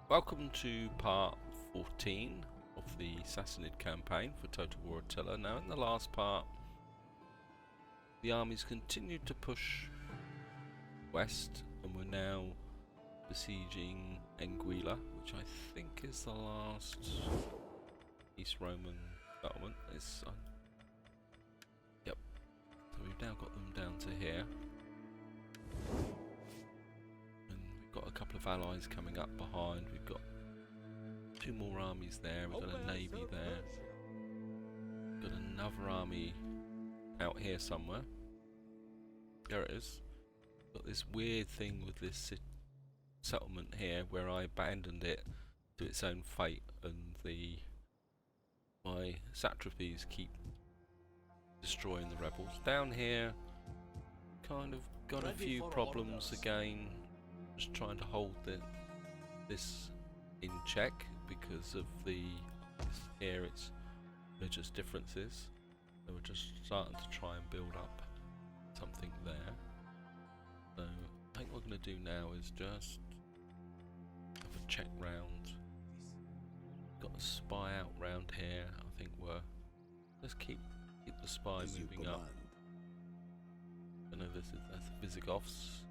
Welcome to part 14 of the Sassanid campaign for Total War Attila. Now in the last part, the armies continued to push west and we're now besieging Augila, which I think is the last East Roman settlement. Yep, so we've now got them down to here. Got a couple of allies coming up behind. We've got two more armies there. We've got a navy there. Got another army out here somewhere. There it is. Got this weird thing with this settlement here where I abandoned it to its own fate, and my satrapies keep destroying the rebels. Down here, kind of got a few problems again. Just trying to hold this in check because of it's religious differences. So we're just starting to try and build up something there. So I think what we're going to do now is just have a check round. Got a spy out round here. I think let's keep the spy moving up. I know that's the Visigoths.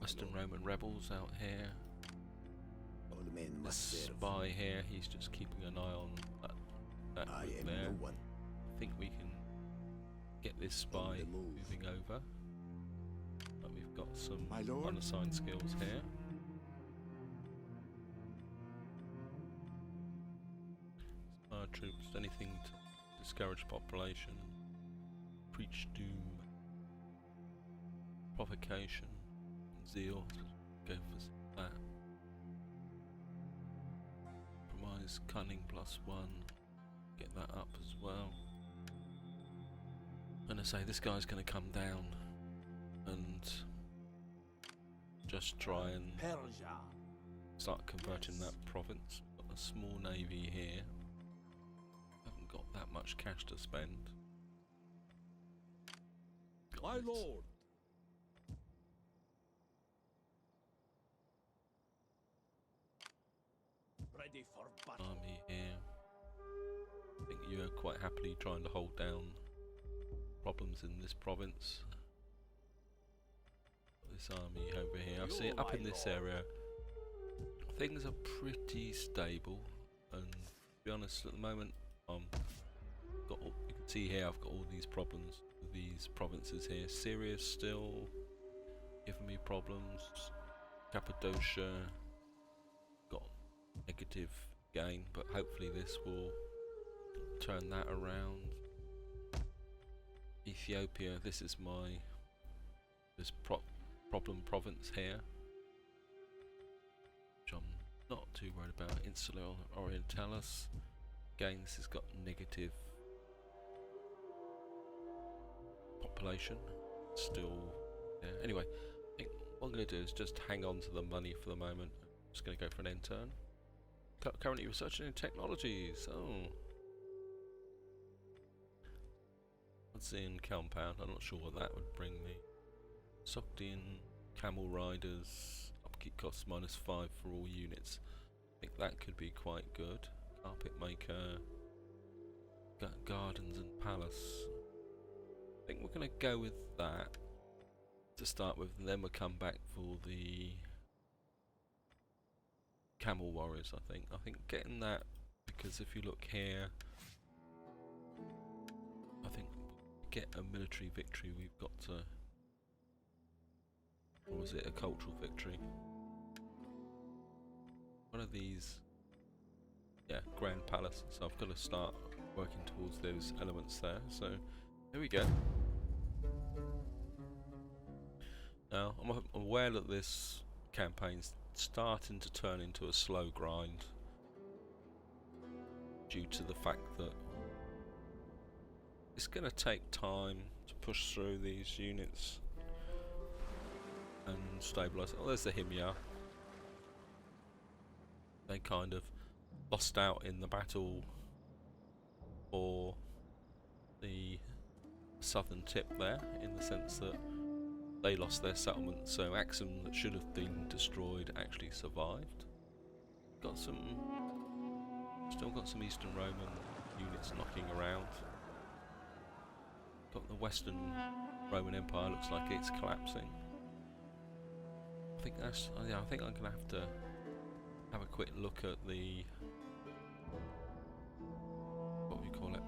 Western Roman rebels out here. This spy here, he's just keeping an eye on that group there. I think we can get this spy moving over. But we've got some unassigned skills here. Spy troops, anything to discourage population. Preach doom. Provocation. Zeal, go for that. Compromise cunning +1, get that up as well. And I say this guy's going to come down and just try and start converting that province. Got a small navy here. Haven't got that much cash to spend. My lord. Ready for battle. Army here. I think you're quite happily trying to hold down problems in this province. This army over here. I see up in this area things are pretty stable, and to be honest at the moment you can see here I've got all these problems with these provinces here. Syria's still giving me problems. Cappadocia got negative gain, but hopefully this will turn that around. Ethiopia, this is this problem province here, which I'm not too worried about. Insular Orientalis, again this has got negative population still. Yeah. Anyway, I think what I'm going to do is just hang on to the money for the moment. I'm just going to go for an end turn. Currently researching in technologies. Oh, what's in compound? I'm not sure what that would bring me. Sogdian camel riders, upkeep costs -5 for all units. I think that could be quite good. Carpet maker, gardens and palace. I think we're going to go with that to start with, and then we'll come back for the camel warriors. I think getting that, because if you look here, I think to get a military victory we've got to, or was it a cultural victory? One of these, yeah, Grand Palace. So I've got to start working towards those elements there. So here we go. Now I'm aware that this campaign's starting to turn into a slow grind due to the fact that it's going to take time to push through these units and stabilise. Oh, there's the Himyar. They kind of lost out in the battle for the southern tip there, in the sense that they lost their settlement, so Axum, that should have been destroyed, actually survived. Still got some Eastern Roman units knocking around. Got the Western Roman Empire, looks like it's collapsing. I think that's, yeah, I think I'm gonna have to have a quick look at the, what do we call it,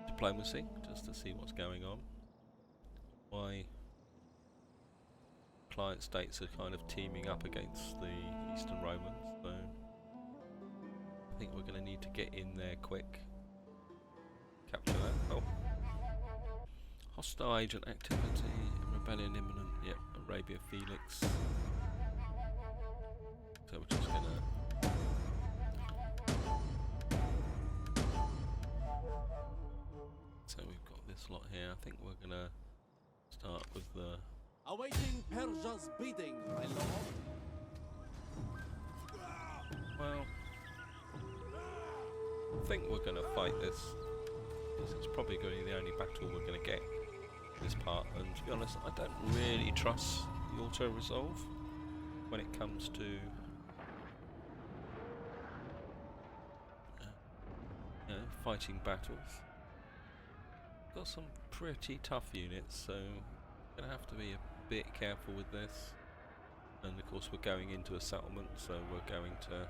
diplomacy, just to see what's going on. Why client states are kind of teaming up against the Eastern Romans, so I think we're going to need to get in there quick. Capture that. Oh. Hostile agent activity, rebellion imminent, yep, Arabia Felix. So we're just going to... So we've got this lot here, I think we're going to start with the... Awaiting Persia's bidding, my lord. Well, I think we're going to fight this. It's probably going to be the only battle we're going to get in this part, and to be honest, I don't really trust the auto-resolve when it comes to fighting battles. Got some pretty tough units, so going to have to be a bit careful with this. And of course we're going into a settlement, so we're going to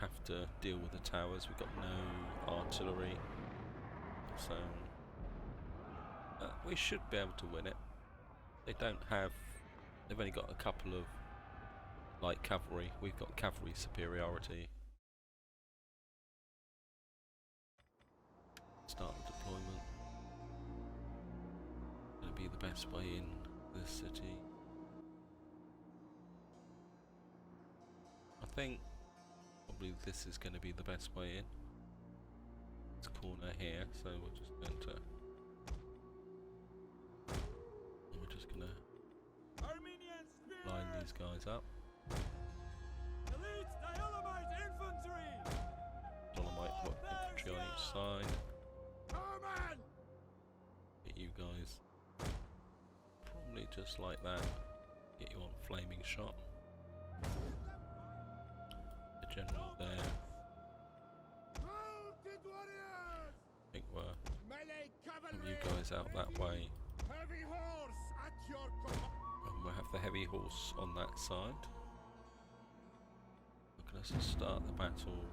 have to deal with the towers. We've got no artillery, so we should be able to win it. They've only got a couple of light cavalry. We've got cavalry superiority. Start the deployment. Gonna be the best way in this city. I think probably this is going to be the best way in. This corner here, so we're just going to line these guys up. Dolomite infantry on each side. Get you guys probably just like that. Get you on flaming shot. The general there. I think we're you guys out that way. And we'll have the heavy horse on that side. Look at us to start the battle.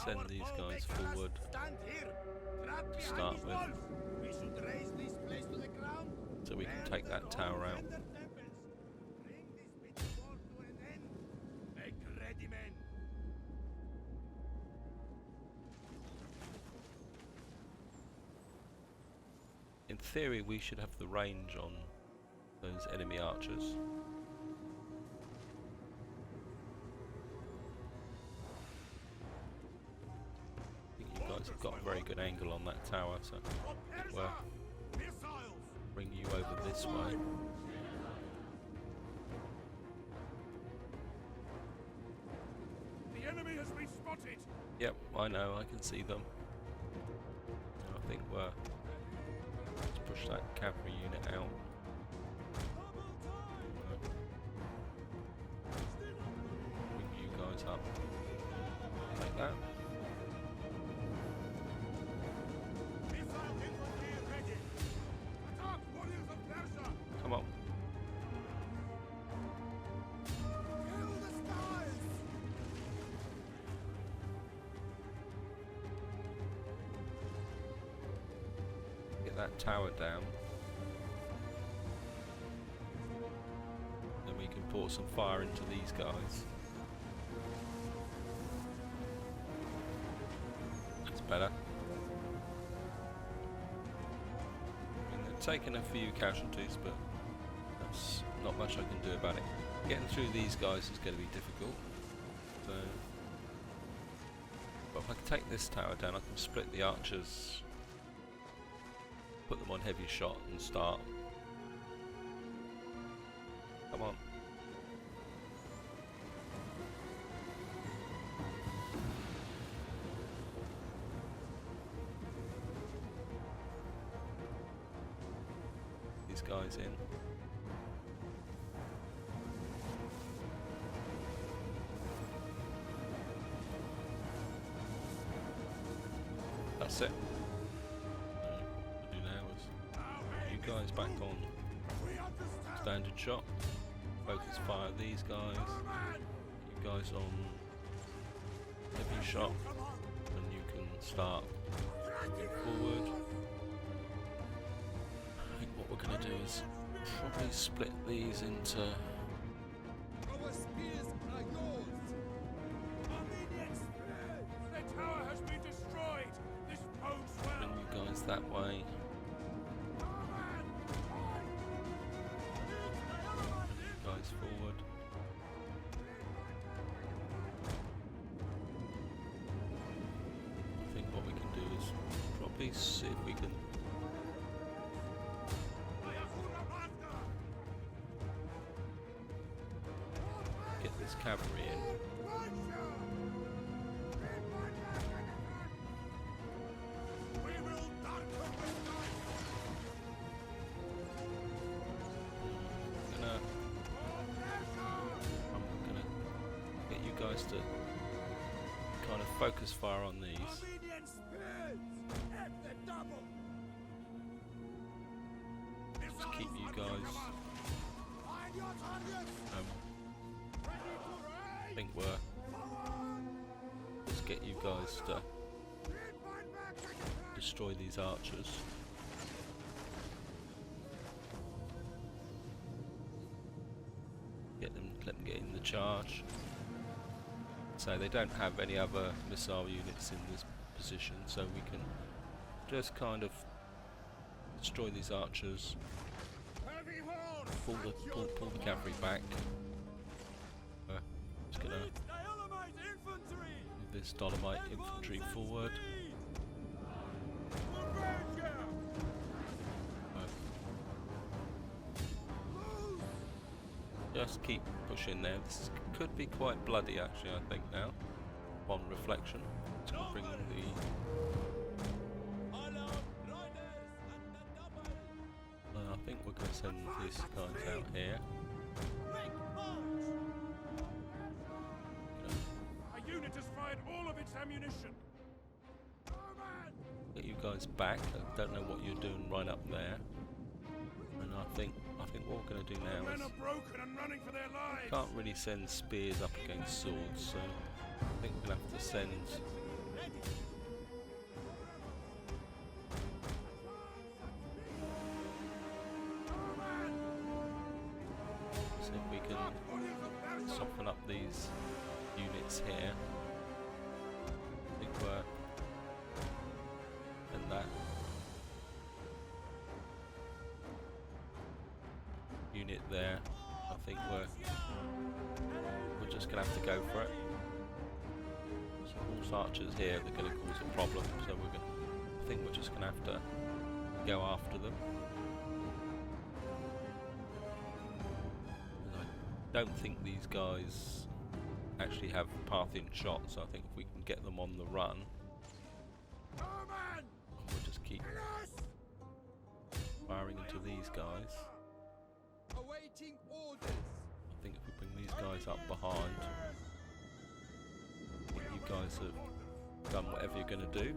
Send these guys forward to start with, so we can take that tower out. In theory, we should have the range on those enemy archers. Have got a very good angle on that tower, so I think we'll bring you over this way. The enemy has been spotted. Yep, I know, I can see them. I think let's push that cavalry unit out. Bring you guys up. Like that. Come on. Get that tower down. Then we can pour some fire into these guys. That's better. Taken a few casualties, but that's not much I can do about it. Getting through these guys is going to be difficult. So, but if I can take this tower down, I can split the archers, put them on heavy shot, and start. Come on. these guys in. That's it. What we'll do now is you guys back on standard shot. Focus fire these guys. You guys on heavy shot, and you can start moving forward. I think what we're going to do is probably split these into. Our spears are yours. Armenians, their tower has been destroyed. This bodes well. Bring you guys that way. You guys forward. I think what we can do is probably see if we can get this cavalry in. I'm gonna get you guys to kind of focus fire on these. Just keep you guys. I think we're. Just get you guys to destroy these archers. Let them get in the charge. So they don't have any other missile units in this position, so we can just kind of destroy these archers. Pull the cavalry back. Just gonna move this Dolomite infantry forward. Just keep pushing there. This could be quite bloody actually, I think now. On reflection. It's gonna bring the I think we're gonna send these guys out here. A unit has fired all of its ammunition. Get you guys back. I don't know what you're doing right up there. And I think what we're going to do now is, Men are broken and running for their lives. can't really send spears up against swords, so I think we're going to have to send see if we can soften up these units here. I think we're and that unit there. I think we're just gonna have to go for it. Some horse archers here, they're gonna cause a problem, so I think we're just gonna have to go after them. I don't think these guys actually have Parthian shots, so I think if we can get them on the run, we'll just keep firing into these guys. Awaiting orders. I think if we bring these guys up behind, I think you guys have done whatever you're going to do.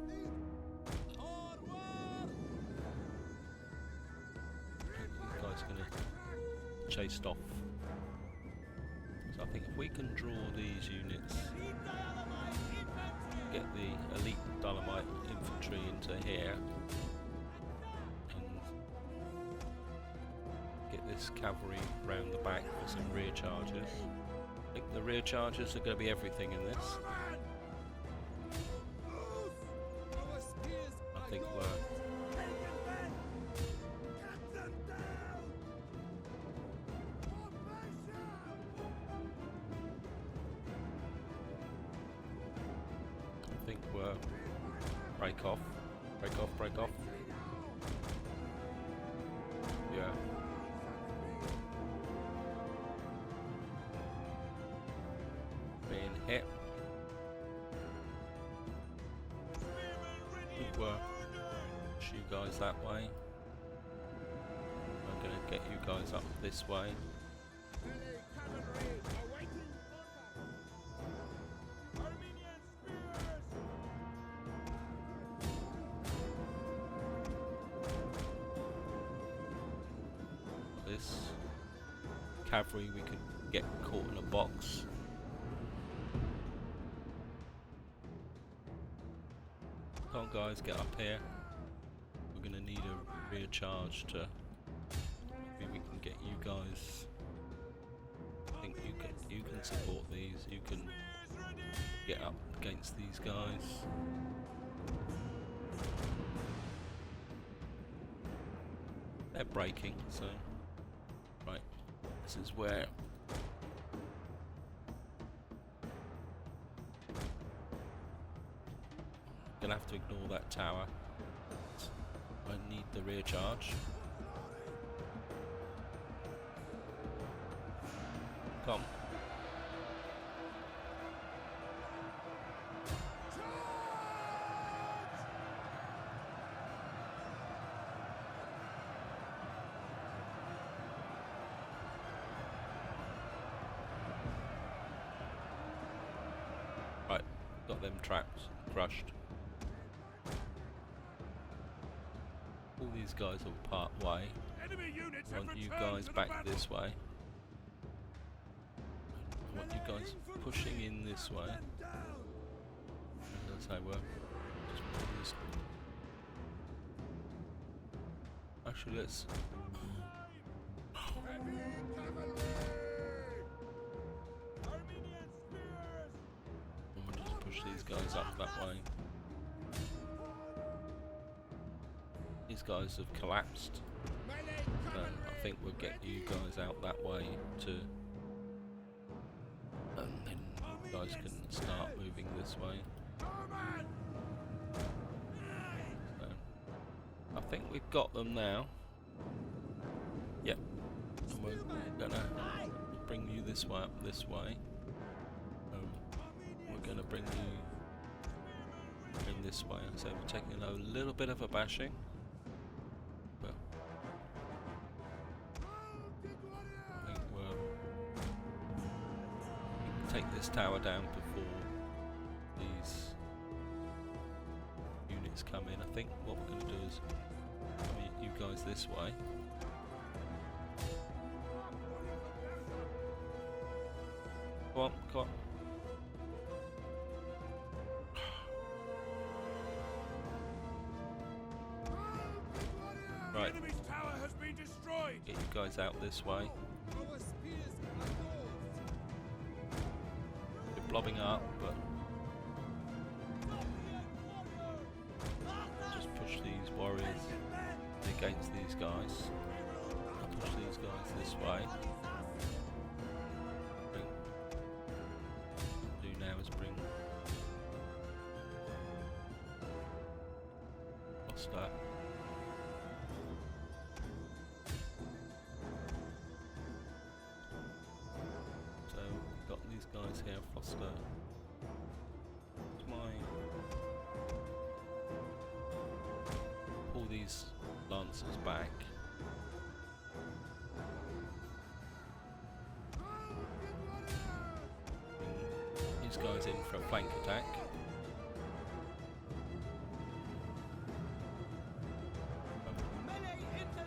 These guys are going to chase off. So I think if we can draw these units, get the elite Dolomite infantry into here, and get this cavalry round the back for some rear charges. I think the rear charges are going to be everything in this. I think we're break off. Yeah. Being hit. Push you guys that way. I'm going get you guys up this way. Melee cavalry awaiting order. Armenian spears. This cavalry we could get caught in a box. Come on guys, get up here. We're gonna need a rear charge to maybe we can get you guys. I think you can support these, you can get up against these guys. They're breaking, so right. This is where gonna have to ignore that tower. I need the rear charge. Come. Right, got them trapped, crushed. All these guys will part way. Enemy units I have want you returned guys to the back battle. this way. I want you guys pushing in this way. As I say, we're just put this. Actually, let's. Heavy cavalry. Armenian spears. We'll just push these guys up that way. These guys have collapsed. Melee So cavalry. I think we'll get you guys out that way to, and then you guys can start moving this way. Norman. So I think we've got them now. Yep. And we're gonna bring you this way, up this way. We're gonna bring you in this way. So we're taking a little bit of a bashing. But I think we can take this tower down before these units come in. I think what we're going to do is meet you guys this way. Come on, come on. Right, The enemy's tower has been destroyed. get you guys out this way. Our spears are yours. You're blobbing up, but just push these warriors against these guys. Push these guys this way. Do now is bring Foster. So we've got these guys here, Foster. Pull these lancers back. Bring these guys in for a flank attack.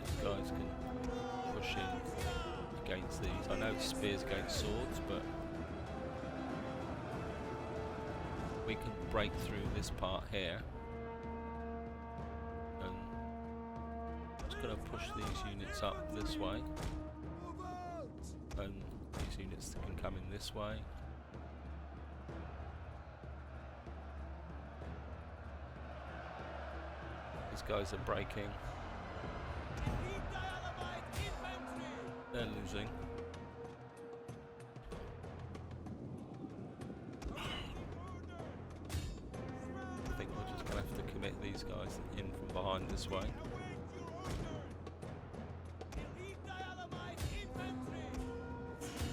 These guys can push in against these. I know spears against swords, but we can break through this part here. And I'm just going to push these units up this way. And these units can come in this way. These guys are breaking. They're losing. I think we're just going to have to commit these guys in from behind this way.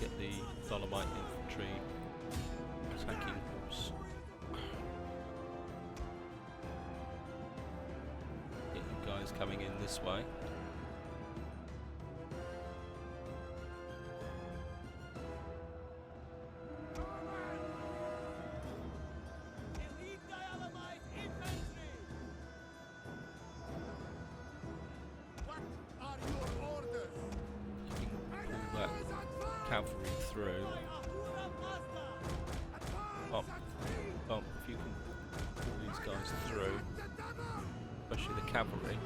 Get the Dolomite infantry attacking horse. Get you guys coming in this way. cavalry through. Oh, oh, if you can pull these guys through, especially the cavalry.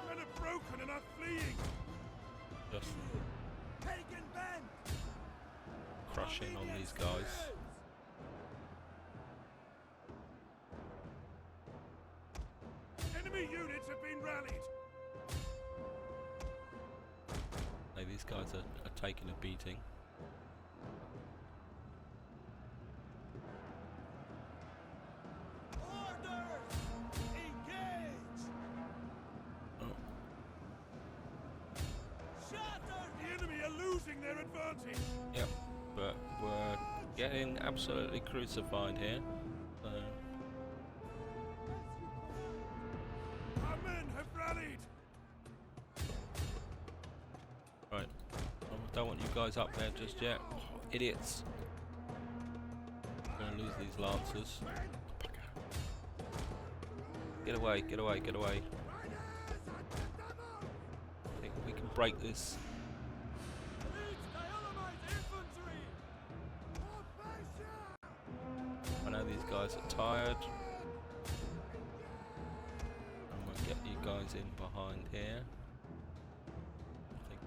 Men are broken and are fleeing. Just Pagan band. crush in on these guys. Enemy units have been rallied. Hey, these guys are taking a beating. Orders! Engage! Oh, Shatter! The enemy are losing their advantage. yep, but we're getting absolutely crucified here. So, Our men have rallied. right, I don't want you guys up there just yet. Oh, idiots. We're gonna lose these lancers. Get away, get away, get away. I think we can break this. I know these guys are tired. I'm gonna get you guys in behind here. I think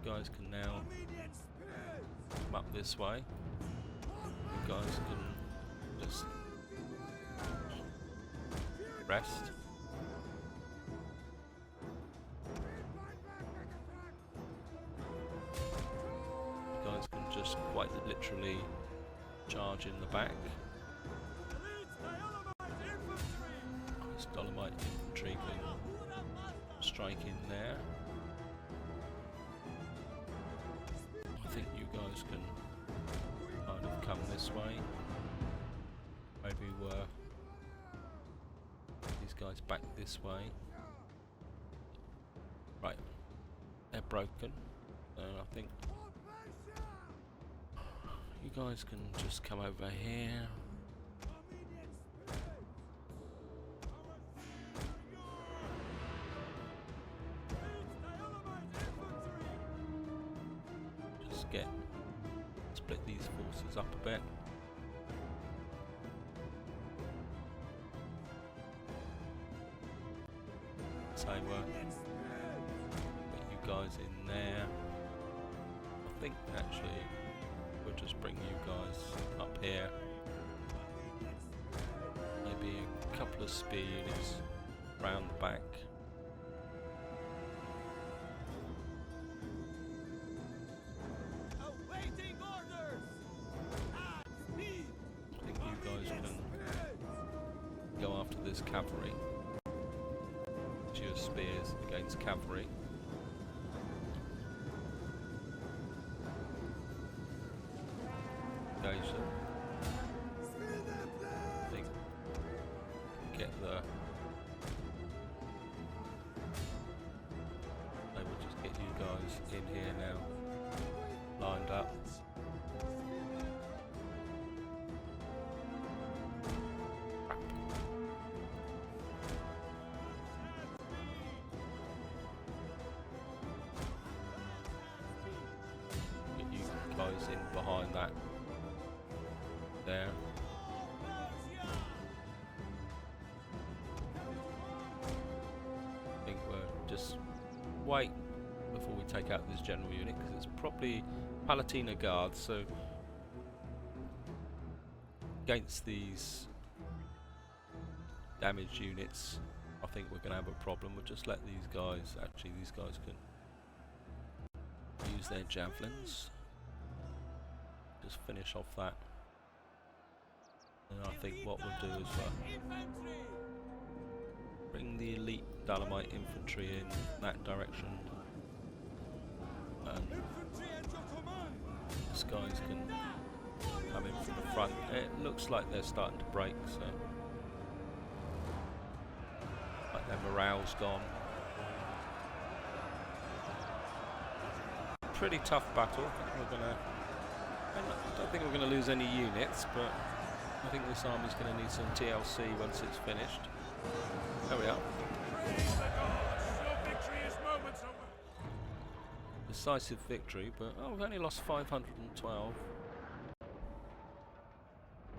you guys can now come up this way. You guys can just rest. You guys can just quite literally charge in the back. This Dolomite infantry can strike in there. I think you guys can kind of come this way. Maybe these guys back this way. Right, they're broken. I think you guys can just come over here. Just split these forces up a bit. Same way. Put you guys in there. I think actually we'll just bring you guys up here. Maybe a couple of spear units round the back. Awaiting orders. At speed. I think you guys can go after this cavalry. Your spears against cavalry. Engage them. I think get the. They will just get you guys in here now, lined up. Get you guys in behind that. There. I think we'll just wait before we take out this general unit because it's probably Palatina guards, so against these damaged units I think we're going to have a problem. We'll just let these guys can use their javelins, just finish off that. And I think what we'll do is bring the elite Dolomite infantry in that direction, and these guys can come in from the front. It looks like they're starting to break, so like their morale's gone. pretty tough battle. I don't think we're gonna lose any units, but I think this army's gonna need some TLC once it's finished. There we are. Praise the gods! Your victory is moments away. Decisive victory, but oh, we've only lost 512.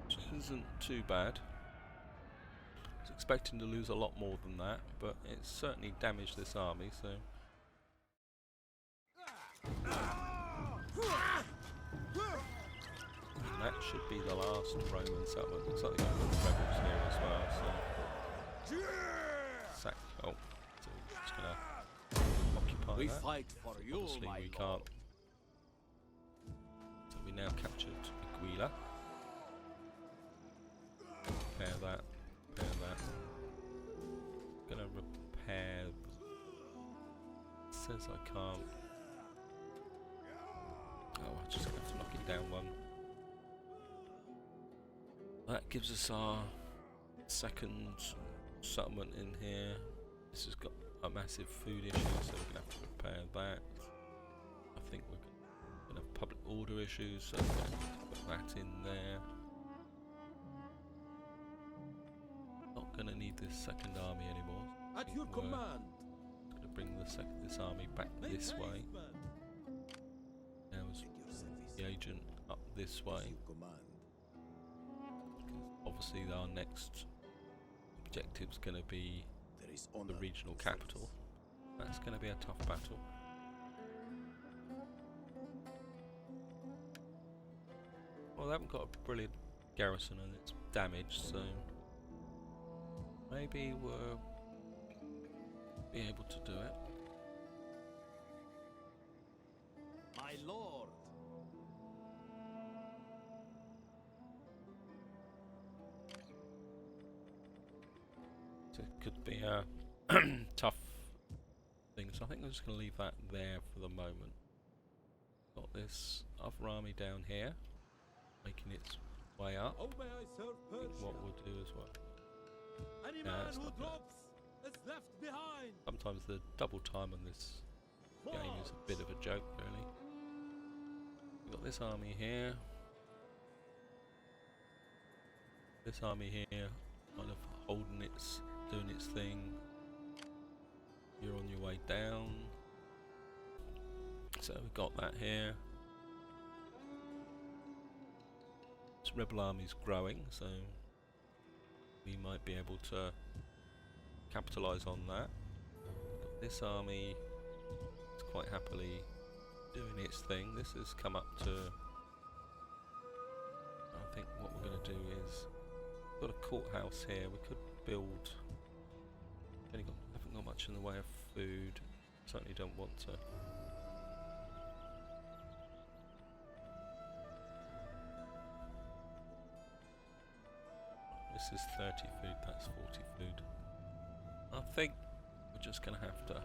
Which isn't too bad. I was expecting to lose a lot more than that, but it's certainly damaged this army, so. And that should be the last Roman settlement. Looks like they've got rebels here as well, so. Sack. Oh, so we're just gonna occupy We that. fight for you, Obviously my we lord. can't. So we now captured Augila. Repair that. Repair that. Gonna repair. It says I can't. Oh, I'm just gonna have to knock it down one. That gives us our second settlement in here. This has got a massive food issue, so we're gonna have to repair that. I think we're gonna have public order issues, so we're gonna need to put that in there. Not gonna need this second army anymore. At your command. Gonna bring this army back this way. Now is the agent up this way. Obviously our next objective's going to be the regional capital. That's going to be a tough battle. Well, they haven't got a brilliant garrison and it's damaged, so maybe we'll be able to do it. My lord. So it could be a tough thing, so I think I'm just going to leave that there for the moment. Got this other army down here, making its way up. Oh, may I serve I think what we'll do as well. Any Yeah, man it's who not drops is left behind. Sometimes the double time on this game is a bit of a joke, really. We've got this army here. This army here, kind of holding its, doing its thing. You're on your way down. So we've got that here. This rebel army's growing, so we might be able to capitalise on that. Got this army is quite happily doing its thing. This has come up to. I think what we're going to do is we've got a courthouse here. We could build. Haven't got much in the way of food. Certainly don't want to. This is 30 food, that's 40 food. I think we're just going to have to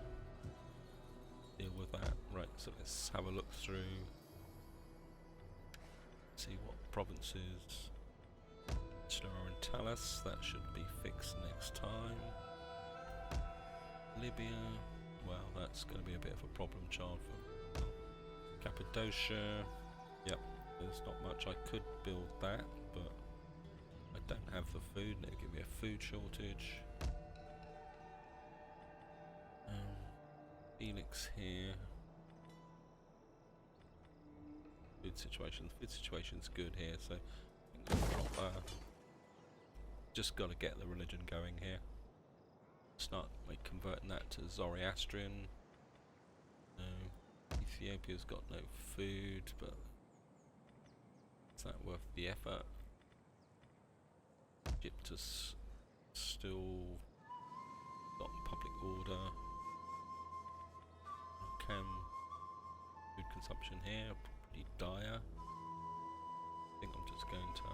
deal with that. Right, so let's have a look through. See what provinces Attila are in Talus. That should be fixed next time. Libya, well, that's going to be a bit of a problem child for Cappadocia. Yep, there's not much. I could build that, but I don't have the food, and it'll give me a food shortage. Felix here. Food situation's good here, so I think I'll drop just got to get the religion going here. Start converting that to Zoroastrian. Ethiopia's got no food, but is that worth the effort? Egypt has still got public order. Food consumption here, pretty dire. I think I'm just going to. I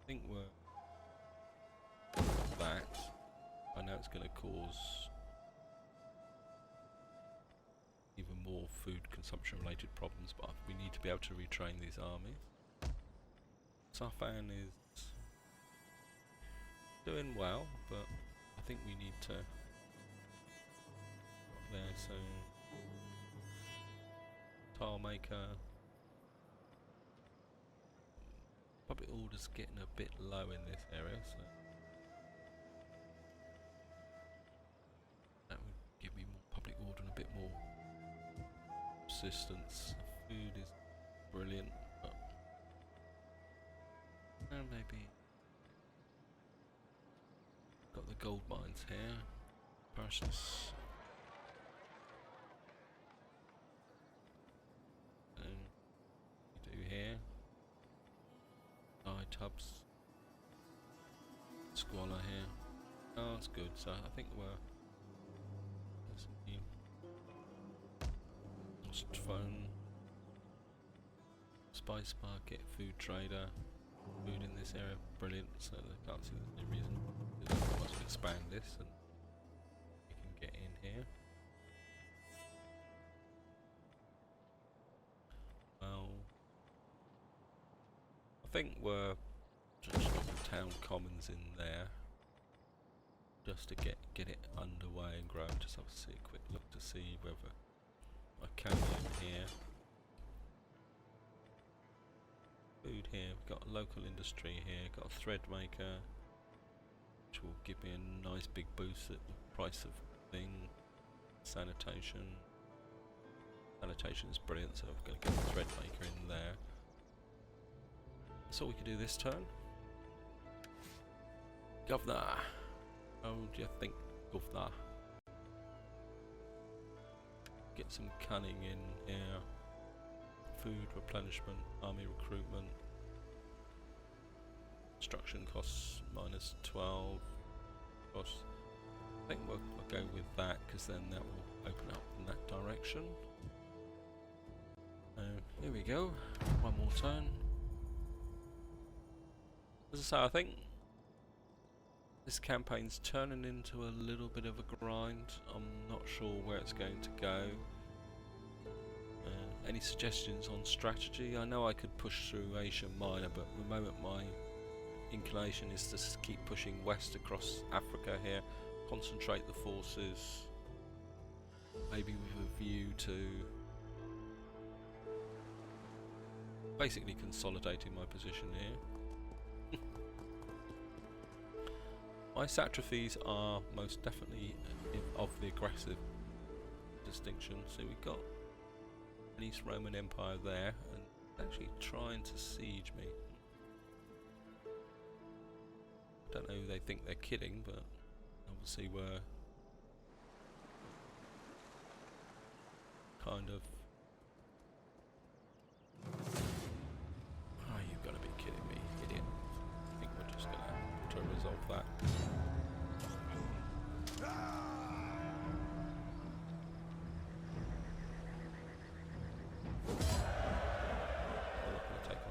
think we're that. I know it's going to cause even more food consumption related problems, but we need to be able to retrain these armies. Safan is doing well, but I think we need to there so tile maker. Public order's getting a bit low in this area, so that would give me more public order and a bit more resistance. Food is brilliant, but maybe got the gold mines here. Precious. We do here. Dye tubs. Squalor here. Oh, that's good. So I think there's some new lost phone. Spice market, food trader. Food in this area, brilliant. So I can't see there's any reason to expand this, and we can get in here. Well, I think we're just got the town commons in there, just to get it underway and growing. Just have to see a quick look to see whether I can in here. Food here, we've got a local industry here, got a thread maker, which will give me a nice big boost at the price of thing. Sanitation. Sanitation is brilliant, so we're going to get the thread maker in there. That's all we can do this turn. Governor! How do you think, Governor? Get some cunning in here. Food replenishment, army recruitment. Construction costs -12. Costs. I think we'll go with that, because then that will open up in that direction. Here we go. One more turn. As I say, I think this campaign's turning into a little bit of a grind. I'm not sure where it's going to go. Any suggestions on strategy? I know I could push through Asia Minor, but at the moment my inclination is to keep pushing west across Africa here, concentrate the forces, maybe with a view to basically consolidating my position here. My satrapies are most definitely of the aggressive distinction, so we've got an East Roman Empire there, and actually trying to siege me. Don't know who they think they're kidding, but obviously we're kind of... Oh, you've got to be kidding me, idiot. I think we're just going to resolve that.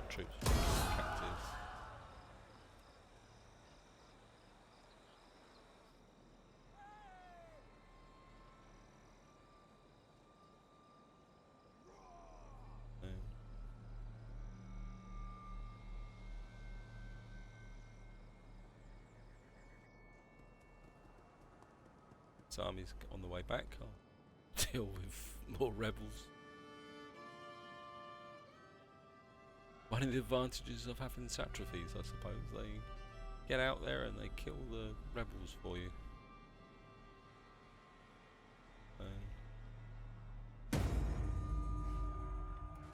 Troops captives. This army's on the way back. I'll deal with more rebels. One of the advantages of having satrapies, I suppose, they get out there and they kill the rebels for you.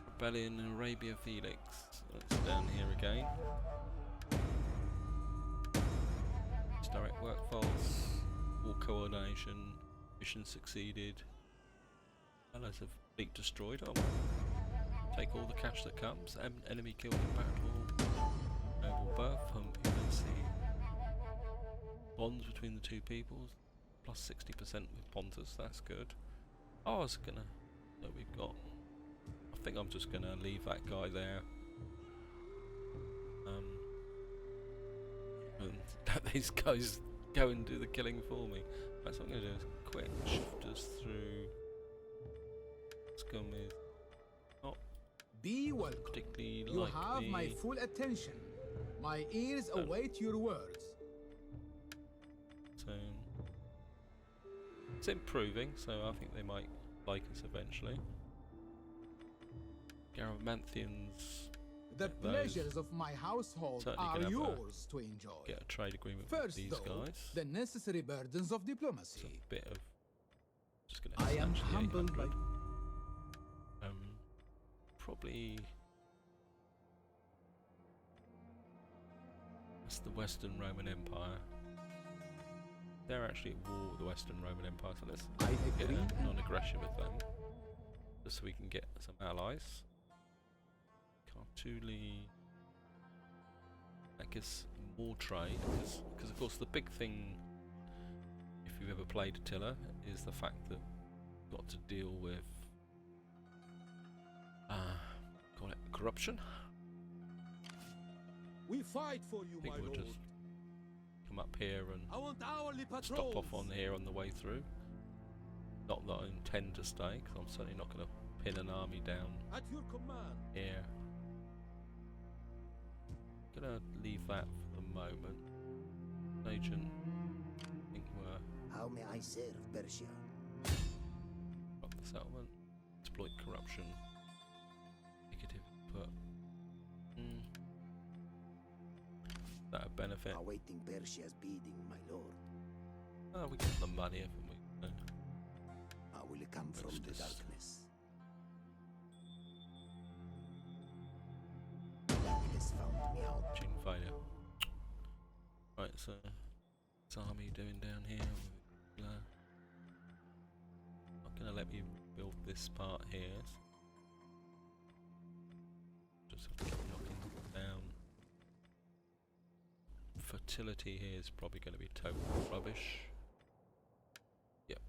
Rebellion in Arabia Felix. That's down here again. Direct workforce, war coordination, mission succeeded. Allies have fleet destroyed. Oh, take all the cash that comes. Enemy killed in battle. Noble birth. Let's see. Bonds between the two peoples. Plus 60% with Pontus. That's good. Oh, I was gonna. So we've got. I think I'm just gonna leave that guy there. And let these guys go and do the killing for me. That's what I'm gonna do. Is quick shift us through. Let's go with. Be welcome. Particularly You like have me. my full attention. My ears await your words. So It's improving, so I think they might like us eventually. Garamanthians, The get those. pleasures of my household Certainly are can have yours to enjoy. get a trade agreement with First, these though, guys. the necessary burdens of It's a diplomacy. bit of just gonna I am snatch the humbled 800. by... Probably that's the Western Roman Empire. They're actually at war with the Western Roman Empire, so let's I get agree. a non-aggression with them, just so we can get some allies. Cartuli, that gives more trade, because of course the big thing, if you've ever played Attila, is the fact that you've got to deal with call it corruption. We fight for you, my People would lord. just come up here and I want hourly patrols. stop off on here on the way through. Not that I intend to stay, because I'm certainly not going to pin an army down At your command. here. Gonna leave that for the moment. Agent, I think we're How may I serve Persia? up the settlement. Exploit corruption. Negative input. That a benefit. Awaiting Persia's bidding, my lord. Oh, we get the money, haven't we? I will come from the just- darkness. Darkness found me out. Gene failure. Right, so what's army doing down here? Not gonna let me build this part here. Just have to keep knocking them down. Fertility here is probably going to be total rubbish. Yep.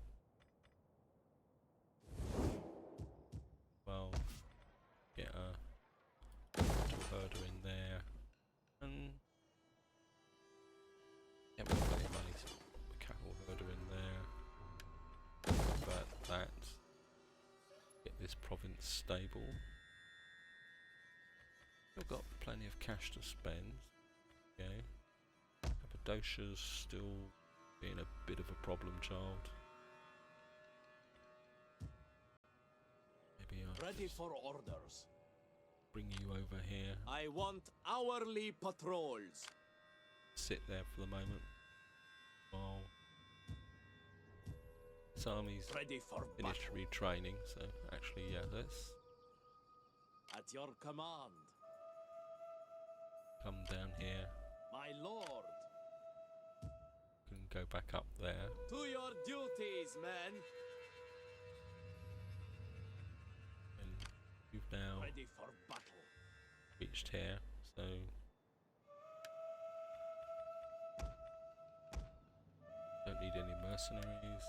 Well, get a herder in there, and yeah, we've got plenty of money, so put a cattle herder in there. Convert that. Get this province stable. We've got plenty of cash to spend. Okay. Cappadocia's still being a bit of a problem child. Maybe I'll Ready just for orders. bring you over here. I want hourly patrols. Sit there for the moment while this army's Ready for finished battle. retraining, so actually yeah, let's At your command, come down here. my lord. Can go back up there. To your duties, men. And you've now Ready for battle. reached here, so don't need any mercenaries.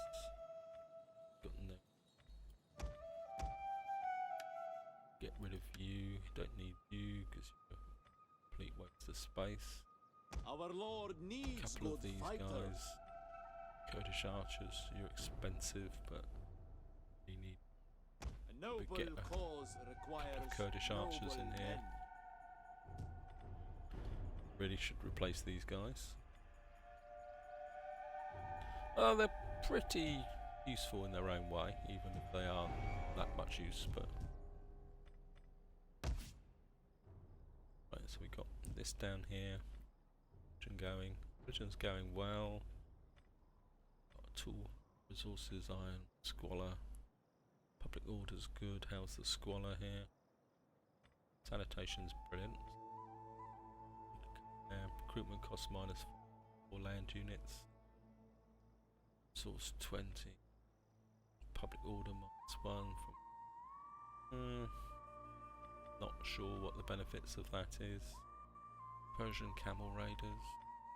Got no. Get rid of you. Don't need you because you're a complete waste of space. Our lord A needs couple good of these fighters. guys, Kurdish archers. You're expensive, but you need A noble get a cause requires Kurdish archers in noble here. men. really should replace these guys. Oh, they're pretty useful in their own way, even if they aren't that much use, but right, so we got this down here. Region's going well. Got tool, resources, iron, squalor. Public order's good. How's the squalor here? Sanitation's brilliant. Recruitment cost minus 4 land units. Source 20. Public order -1 from. Not sure what the benefits of that is. Persian camel raiders.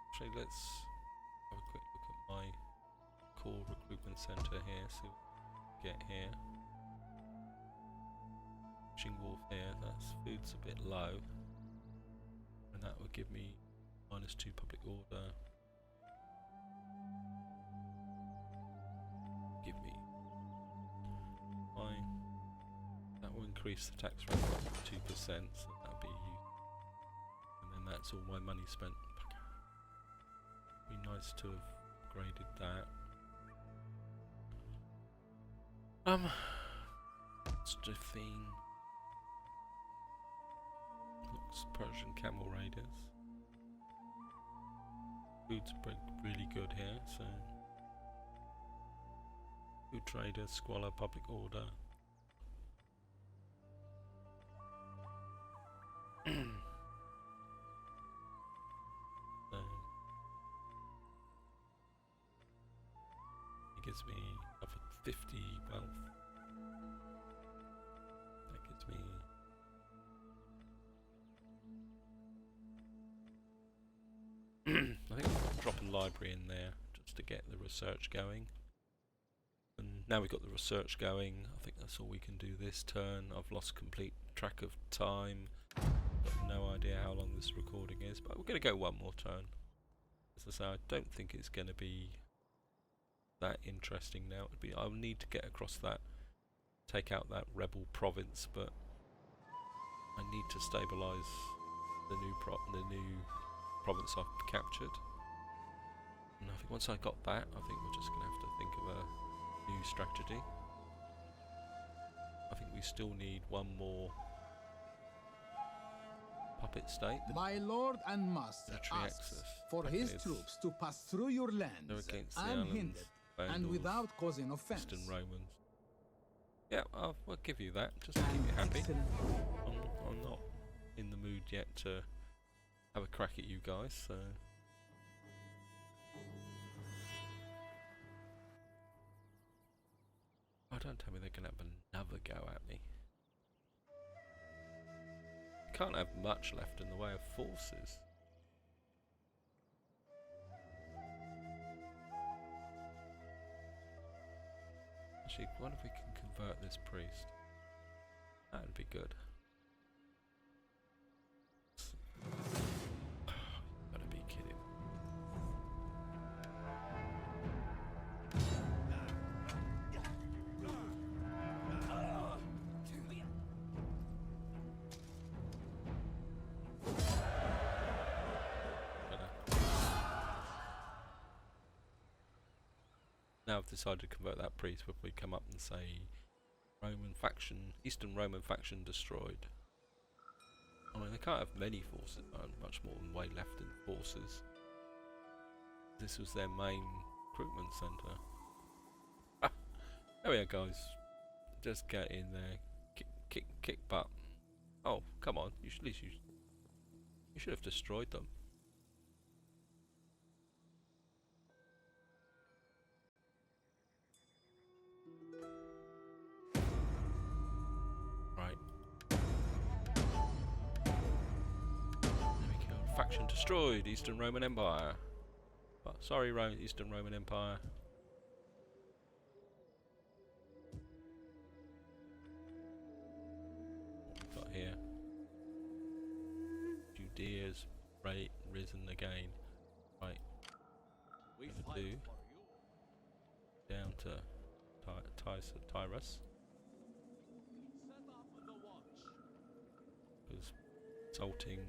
Actually, let's have a quick look at my core recruitment center here. See what we get here. Fishing wharf here. That's food's a bit low, and that would give me -2 public order. Give me fine. That will increase the tax rate by 2%, so that'll be useful. And then that's all my money spent. Be nice to have graded that. Strathene. Looks Persian camel raiders. Food's really good here, so food traders, squalor, public order. So it gives me another 50 wealth. That gives me I think I'll drop a library in there just to get the research going. And now we've got the research going, I think that's all we can do this turn. I've lost complete track of time. Got no idea how long this recording is, but we're going to go one more turn. As I say, I don't think it's going to be that interesting now. I'll need to get across that, take out that rebel province, but I need to stabilise the new province I've captured. And I think once I got that, I think we're just going to have to think of a new strategy. I think we still need one more puppet state. My lord and master Military asks access. for Okay, his it's- troops to pass through your lands They're against the unhindered and Vandals, without causing offense. Eastern Romans. Yeah, I'll give you that, just to keep you happy. Excellent. I'm not in the mood yet to have a crack at you guys, so... Oh, don't tell me they're going to have another go at me. Can't have much left in the way of forces. Actually, what if we can convert this priest? That'd be good. Gotta be kidding. Now I've decided to convert that priest, if we come up and say Roman faction, Eastern Roman faction destroyed. I mean, they can't have many forces, much more than way left in forces. This was their main recruitment centre. Ah, there we are, guys. Just get in there, kick butt. Oh, come on! You should have destroyed them. Right. There we go. Faction destroyed. Eastern Roman Empire. But sorry, Eastern Roman Empire. What we've got here? Judea's risen again. Right. We Gonna fight do for you. down to Tyrus. Set up the watch. Because salting,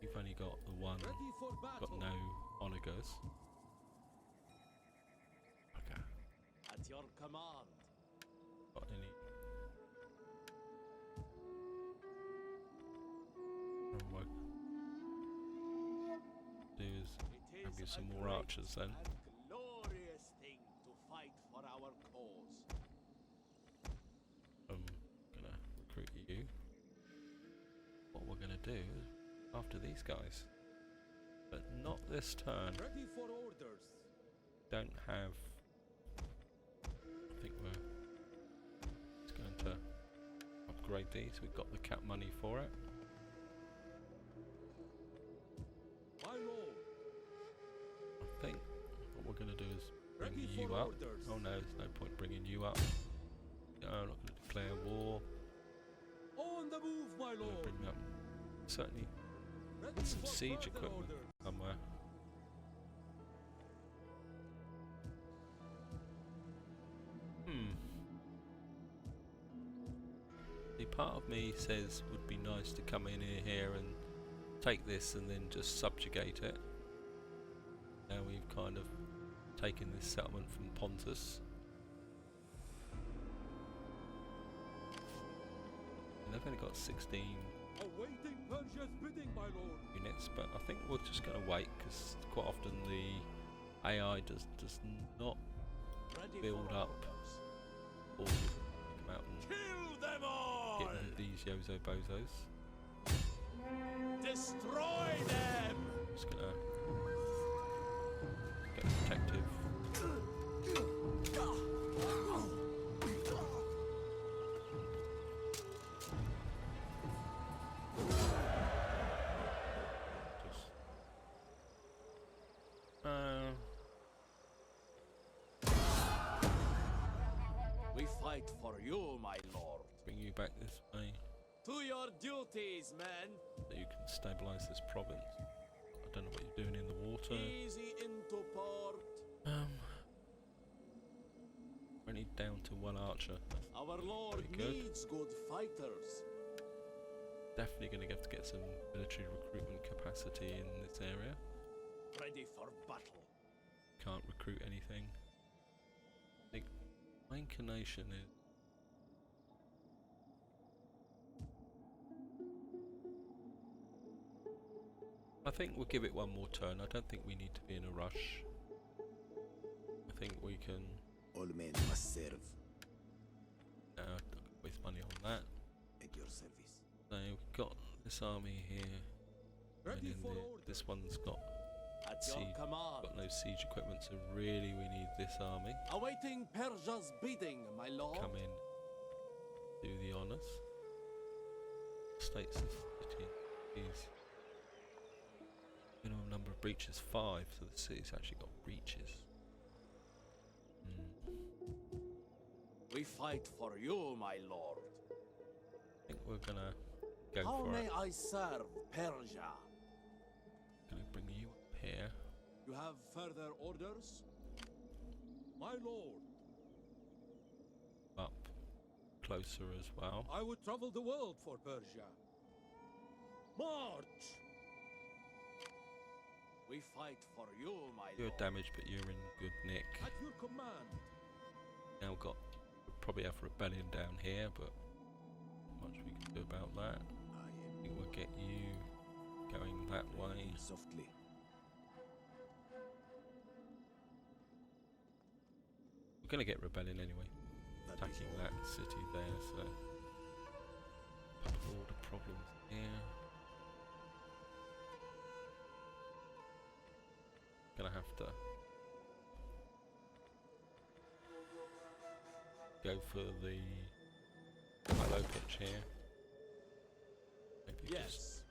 you've only got the one, Ready for battle. got no onagers. Okay. At your command. Got any? What do is It grab you is some a more great archers then. and glorious thing to fight for our cause. I'm gonna recruit you. What we're gonna do is after these guys, but not this turn. Ready for orders. Don't have. I think we're just going to upgrade these. We've got the cap money for it. My lord. I think what we're going to do is bring Ready you for up. orders. Oh no, there's no point bringing you up. No, I'm not going to declare war. On the move, my I'm going to lord. bring up certainly Ready some for siege further equipment orders. somewhere. The part of me says would be nice to come in here and take this and then just subjugate it. Now we've kind of taken this settlement from Pontus. They've only got 16 Awaiting Persia's bidding, my lord. units, but I think we're just going to wait because quite often the AI does not Ready build for up orders. all come out and Kill them all! get rid of these Yozo Bozos. Destroy them! Just gonna get protective. Just We fight for you, my lord. bring you back this way To your duties, men. so you can stabilize this province. I don't know what you're doing in the water. Easy into port. We need down to one archer. Our lord Very good. needs good fighters. Definitely going to have to get some military recruitment capacity in this area. Ready for battle. Can't recruit anything. I think my inclination is I think we'll give it one more turn. I don't think we need to be in a rush. I think we can All men must serve waste money on that. at your service. So we've got this army here. Ready and for then orders. this one's got At your siege, command. got no siege equipment, so really we need this army. Awaiting Persia's bidding, my lord. Come in, do the honours. States of the city is minimum number of breaches 5, so the city's actually got breaches. We fight for you, my lord. I think we're gonna go How for may it. I serve Persia? Gonna bring you up here. You have further orders? My lord, Up closer as well. I would travel the world for Persia. March! We fight for you, my You're lord. damaged, but you're in good nick. At your command. Now we've got, we'll probably have rebellion down here, but not much we can do about that. I think we'll get you going that way. Softly. We're gonna get rebellion anyway. That is Attacking all. that city there, so all the problems here. Gonna have to go for the high-low pitch here. Maybe just Yes.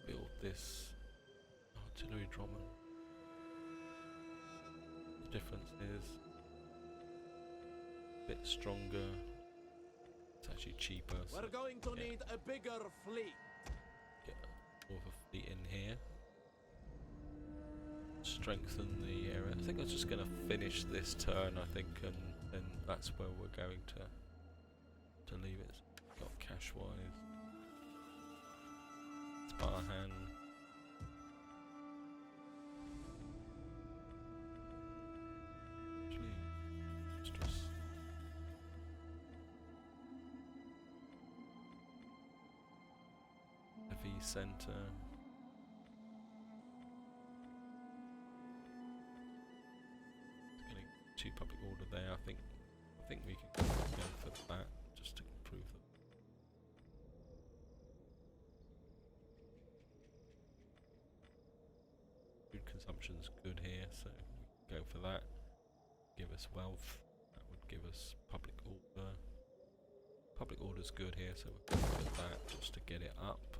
build this artillery drummer. The difference is a bit stronger. It's actually cheaper. So We're going to yeah. need a bigger fleet. Get more of a fleet in here. Strengthen the area. I think I'm just going to finish this turn, I think, and then that's where we're going to leave it. Got cash-wise. Sparhan. Actually, just heavy center. Getting 2 public order there. I think we can go for that just to improve them. Food consumption's good here, so we can go for that. Give us wealth. That would give us public order. Public order's good here, so we'll go for that just to get it up.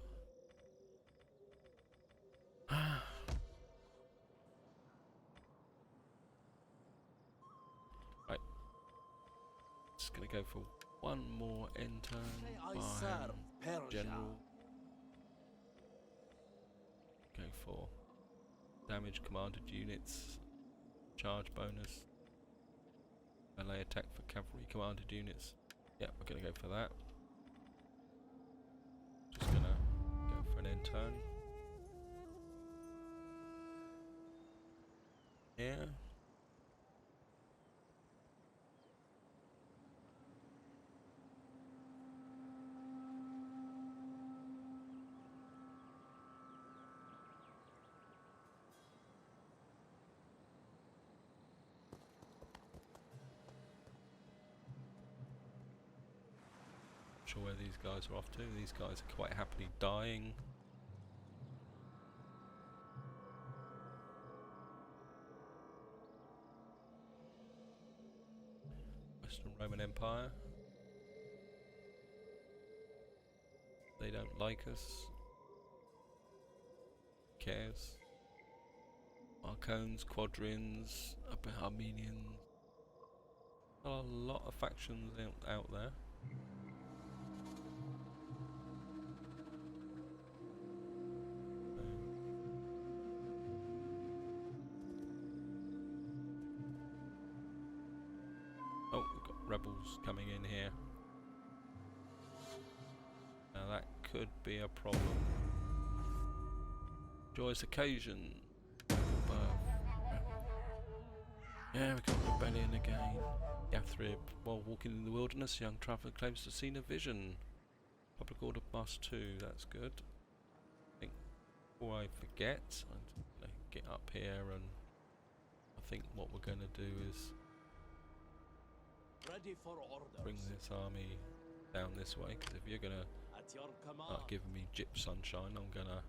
Right. Just gonna go for one more end turn. May I Fine. serve Persia? General. Go for damage commanded units, charge bonus, melee attack for cavalry commanded units. Yeah, we're gonna go for that. Just gonna go for an end turn. Yeah. sure where these guys are off to. These guys are quite happily dying. Western Roman Empire. They don't like us. Who cares? Arcones, Quadrians, Armenians. A lot of factions out there. Oh, we've got rebels coming in here. Now that could be a problem. Joyous occasion. Yeah, we've got rebellion again. Yathrib, while walking in the wilderness, a young traveller claims to have seen a vision. Public order +2, that's good. I think before I forget, I'm going to get up here, and I think what we're going to do is Ready for orders. bring this army down this way, because if you're going to At your command. start giving me gyp sunshine, I'm going to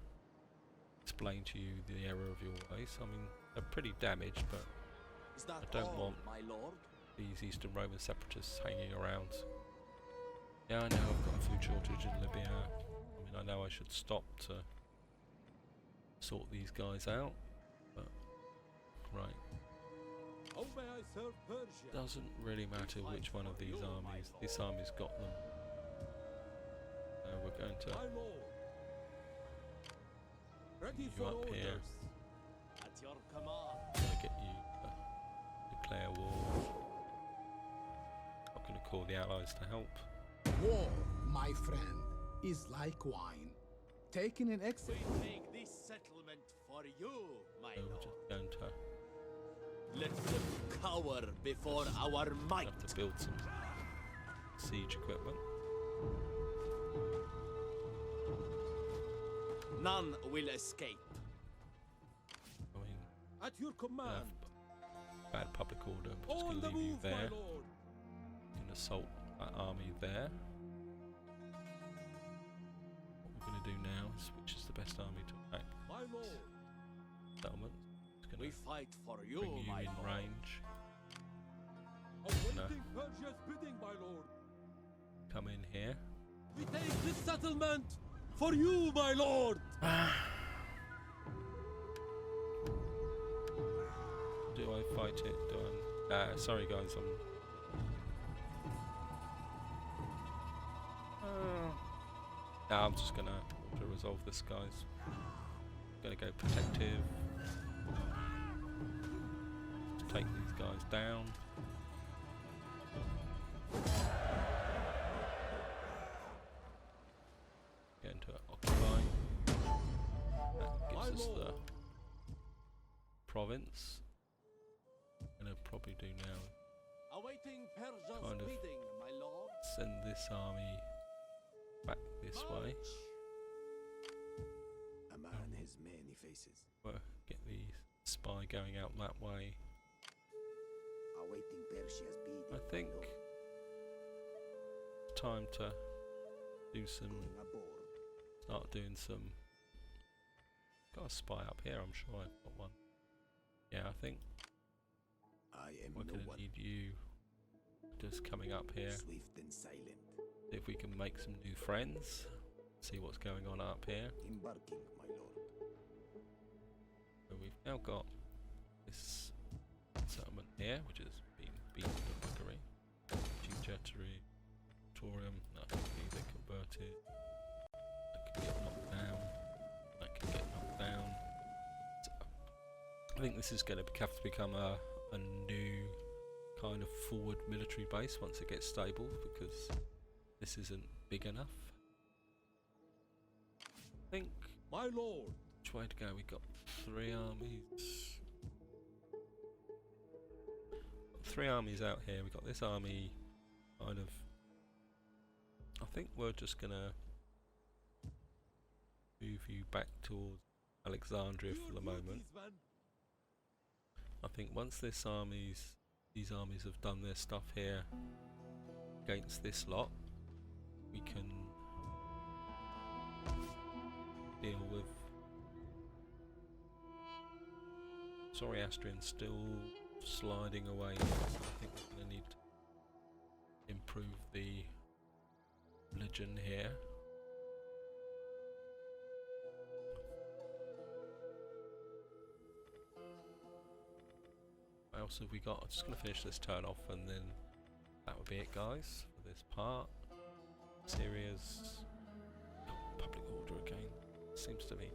explain to you the error of your ways. I mean, they're pretty damaged, but Is that I don't all, want my lord? these Eastern Roman separatists hanging around. Yeah, I know I've got a food shortage in Libya. I mean, I know I should stop to sort these guys out, but right. How may I serve Persia? Doesn't really matter which one of these armies. This army's got them. We're going to My lord. Ready you for up orders. here. At your command. Gonna get you declare war. I'm gonna call the allies to help. War, my friend, is like wine. Taken in excess. We make this settlement for you, my So we're lord. just going to Let them cower before our might. have to build some siege equipment. None will escape. I mean, At your we command. have bad public order. I'm just On going the to leave you move, my there. lord. Can assault that army there. What we're going to do now is which is the best army to attack My lord. settlements. It's going We to fight for you, bring you my in lord. range. Awaiting Persia's bidding, my lord. Come in here. We take this settlement for you, my lord. Do I fight it? Do I? Sorry guys, I'm just gonna auto resolve this, guys. Gonna go protective. To take these guys down. Get into occupy. That gives us the province. I'm gonna probably do now. Awaiting Persia's Kind of bidding, my lord. send this army back this way. A man has many faces. Get the spy going out that way. Awaiting Persia's bidding. I think my lord. it's time to do some, Going aboard. start doing some. Got a spy up here, I'm sure I've got one. Yeah, I think I am we're no gonna one. need you just coming up here. Swift and silent. See if we can make some new friends. See what's going on up here. Embarking, my lord. So we've now got this settlement here, which has been beaten to buggery. Chijettery, Torium, that can be either converted. That can get knocked down. That can get knocked down. So I think this is going to have to become a new kind of forward military base once it gets stable, because this isn't big enough. I think My lord. which way to go? We've got 3 armies. Got 3 armies out here. We've got this army kind of. I think we're just gonna move you back towards Alexandria for the moment. I think once these armies have done their stuff here against this lot, we can deal with. Zoroastrian's still sliding away here, so I think we're going to need to improve the religion here. What else have we got? I'm just going to finish this turn off and then that would be it, guys, for this part. Syria's public order again, seems to be.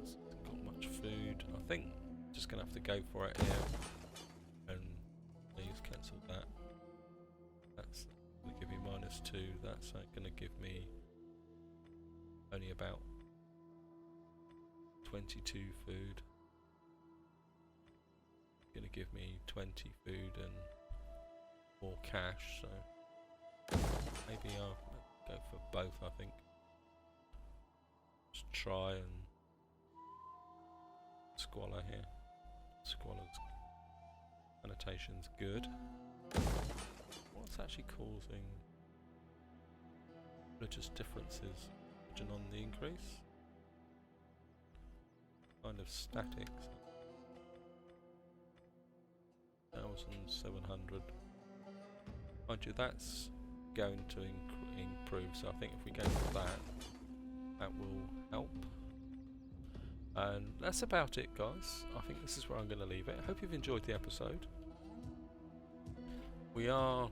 Hasn't got much food. I think just going to have to go for it here. And please cancel that. That's going to give me -2. That's going to give me only about 22 food. Going to give me 20 food and more cash, so maybe I'll go for both. I think just try and squalor here. Squalor's annotation's good. What's actually causing religious differences? Religion on the increase? Kind of static. 1,700. Mind you, that's going to improve, so I think if we go for that, that will help. And that's about it, guys. I think this is where I'm going to leave it. I hope you've enjoyed the episode. We are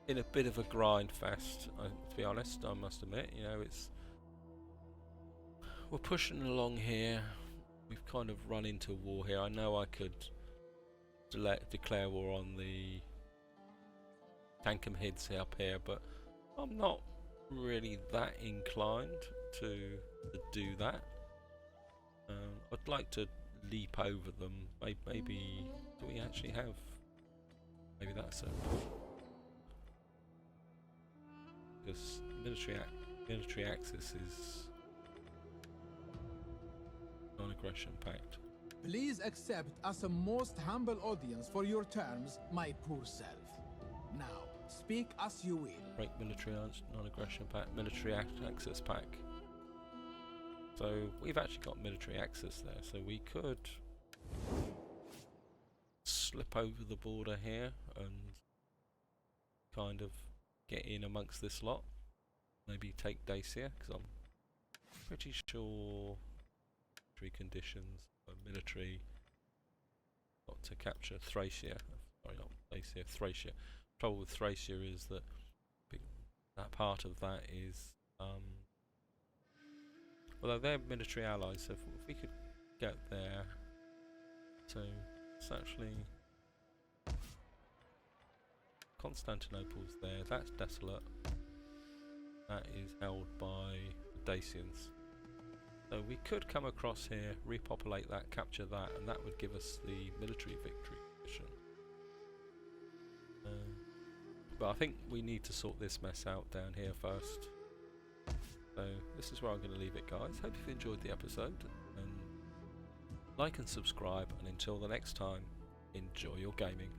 in a bit of a grind fest, to be honest, I must admit. You know, we're pushing along here. We've kind of run into war here. I know I could declare war on the Tankum Hids up here, but I'm not really that inclined to do that. I'd like to leap over them. Maybe do we actually have? Maybe that's it. Because military axis is non-aggression pact. Please accept as a most humble audience for your terms, my poor self. Now, speak as you will. Break military non-aggression pact, military access pack. So we've actually got military access there, so we could slip over the border here and kind of get in amongst this lot. Maybe take Dacia, because I'm pretty sure military conditions. Military got to capture Thracia. Sorry, not Dacia, Thracia. Trouble with Thracia is that that part of that is although they're military allies, so if we could get there. So it's actually Constantinople's there, that's desolate. That is held by the Dacians. So we could come across here, repopulate that, capture that, and that would give us the military victory position. But I think we need to sort this mess out down here first. So this is where I'm going to leave it, guys. Hope you've enjoyed the episode, and like and subscribe, and until the next time, enjoy your gaming.